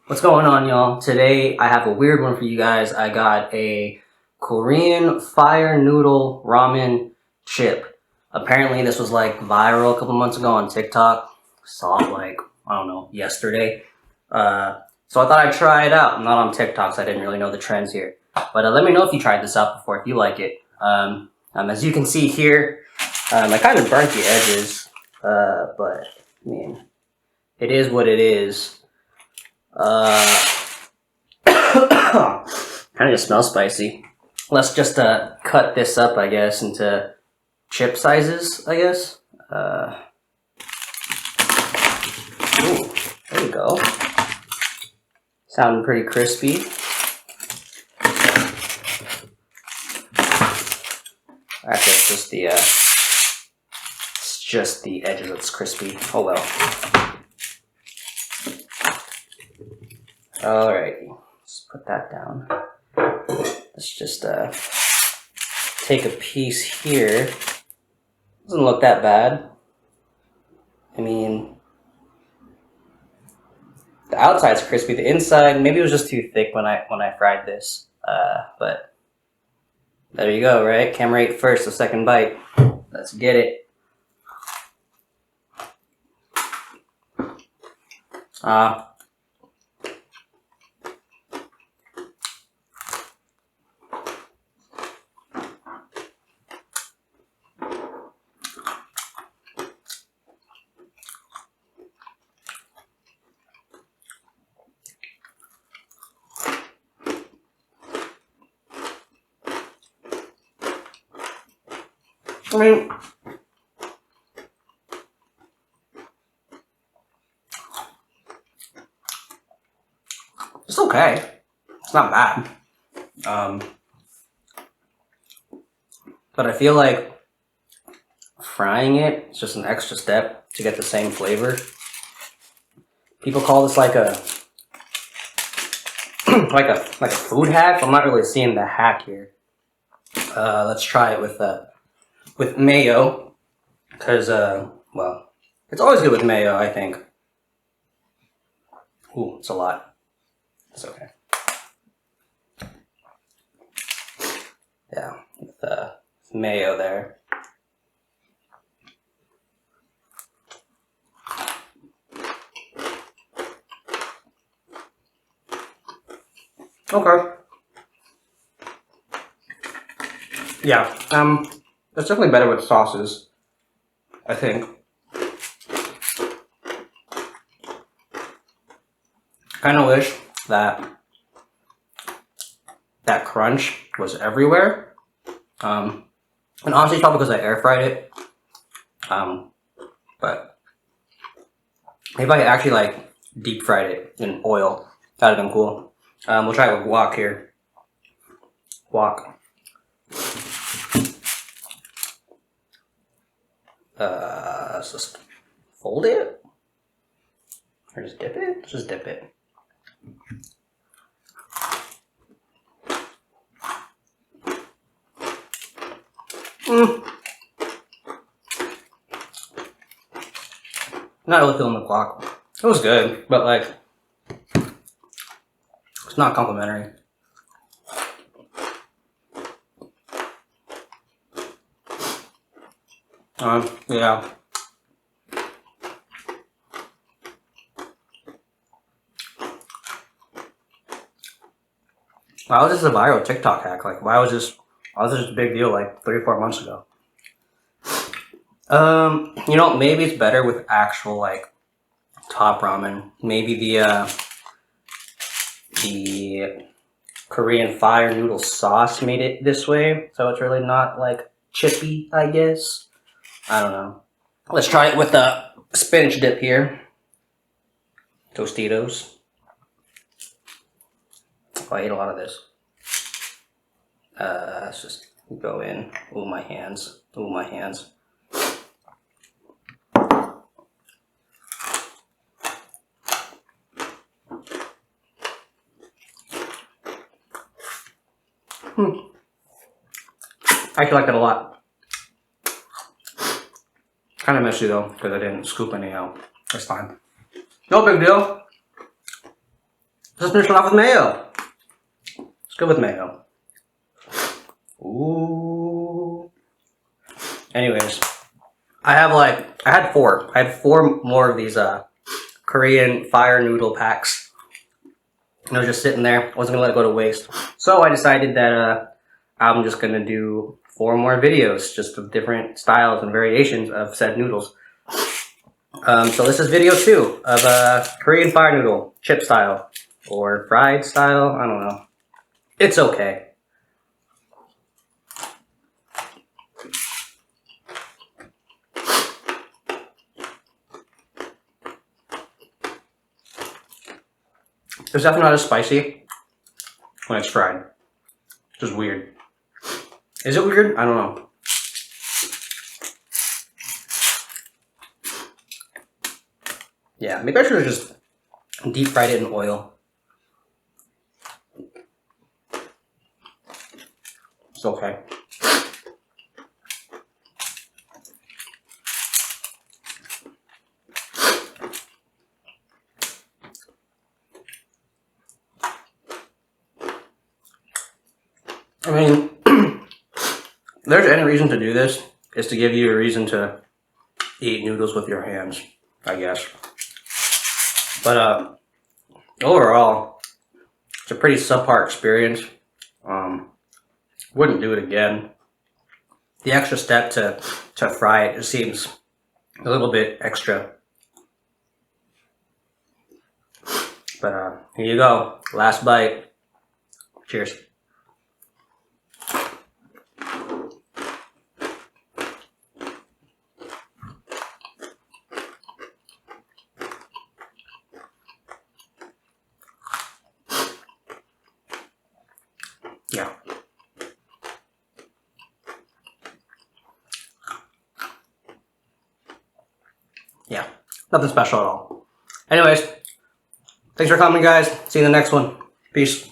What's going on, y'all? Today I have a weird one for you guys. I got a Korean fire noodle ramen chip. Apparently this was like viral a couple months ago on TikTok. Saw it like, I don't know, yesterday. So I thought I'd try it out. I'm not on TikTok, so I didn't really know the trends here. But let me know if you tried this out before, if you like it. As you can see here, I kind of burnt the edges, but I mean, it is what it is. Kind of just smells spicy. Let's just cut this up, I guess, into chip sizes, I guess. Ooh, there we go. Sounding pretty crispy. Actually, it's just the edge that's crispy. Oh well. Alright, let's put that down. Let's just take a piece here. Doesn't look that bad. I mean, the outside's crispy, the inside maybe it was just too thick when I fried this. But there you go, right? Camera 8 first, the second bite. Let's get it. I mean, it's okay. It's not bad. But I feel like frying it is just an extra step to get the same flavor. People call this like a like a food hack. I'm not really seeing the hack here. Let's try it with mayo, because well, it's always good with mayo, I think. Ooh, it's a lot. It's okay. Yeah, with mayo there. Okay. Yeah, it's definitely better with sauces, I think. Kind of wish that crunch was everywhere. And honestly, it's probably because I air fried it. But maybe I actually like deep fried it in oil. That'd have been cool. We'll try it with guac here. Guac. Let's just fold it. Or just dip it? Let's just dip it. Not really feeling the guac. It was good, but like, it's not complimentary. Yeah. Why was this a viral TikTok hack? Like, why was this a big deal like 3 or 4 months ago? You know, maybe it's better with actual like top ramen. Maybe the Korean fire noodle sauce made it this way, so it's really not like chippy, I guess. I don't know. Let's try it with a spinach dip here. Tostitos. Oh, I ate a lot of this. Let's just go in. Ooh, my hands. Ooh, my hands. I actually like it a lot. Kind of messy though, because I didn't scoop any out. That's fine. No big deal. Let's finish it off with mayo. It's good with mayo. Ooh. Anyways, I had four. I had four more of these Korean fire noodle packs. And I was just sitting there. I wasn't gonna let it go to waste. So I decided that I'm just gonna do 4 more videos, just of different styles and variations of said noodles. So this is video 2 of Korean fire noodle, chip style, or fried style, I don't know. It's okay. It's definitely not as spicy when it's fried. It's just weird. Is it weird? I don't know. Yeah, maybe I should have just deep fried it in oil. It's okay. I mean, if there's any reason to do this, is to give you a reason to eat noodles with your hands, I guess. But overall, it's a pretty subpar experience. Wouldn't do it again. The extra step to fry it just seems a little bit extra. But here you go, last bite. Cheers. Yeah. Yeah, nothing special at all. Anyways, thanks for coming, guys. See you in the next one. Peace.